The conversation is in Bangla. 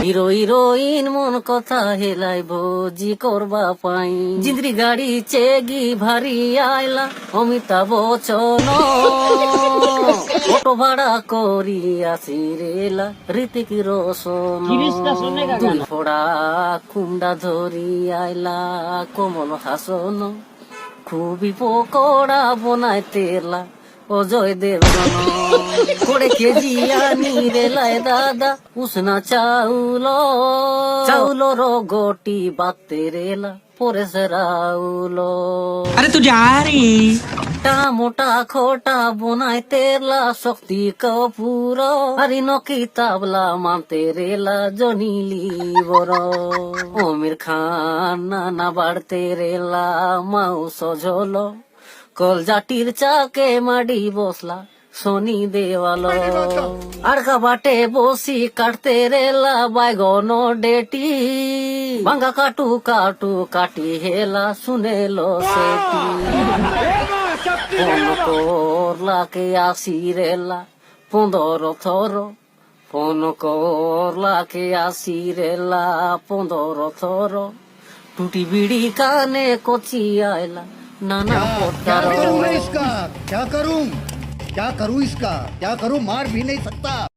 হিরো হিরোইন মন কথা হেলাই ভোজি করবা পাই জিন্দ্রি গাড়ি চেগি ভারি আইলা অমিতাভ বচ্চন অটো ভাড়া করি আসি রেলা ঋতিক রোশন দুই ফোড়া কুন্ডা ধরি আইলা কমল হাসন খুবই পকোড়া বনাই তেলা অজয় দেবগন করে কেজি আনি রেলায় দাদা উষ্ণা চাউলর গোটি বাতে রেলা পরে রাউল अरे तू जा रही মোটা খোটা বনাই তেলা শক্তি কপুর আরি নকি তাবলা মানতে রেলা জনিলি বড় অমির খান নানা বাড়তে রেলা মাউ সজল কলজাটির চাকে মাডি বসলা শনি দেওয়াল আড়কা বাটে বসি কাটতে রেলা বাইগন ডেটি ভাঙ্গা কাটু কাটু কাটি হেলা শুনেলো সেটি ফোন করলাকে আসি রেলা 15 থর ফোন করলাকে আসি রেলা 15 থর টুটি বিড়ি কানে কচি আইলা নানা क्या পতার करूं मैं इसका क्या करूं इसका क्या करूं मार भी नहीं सकता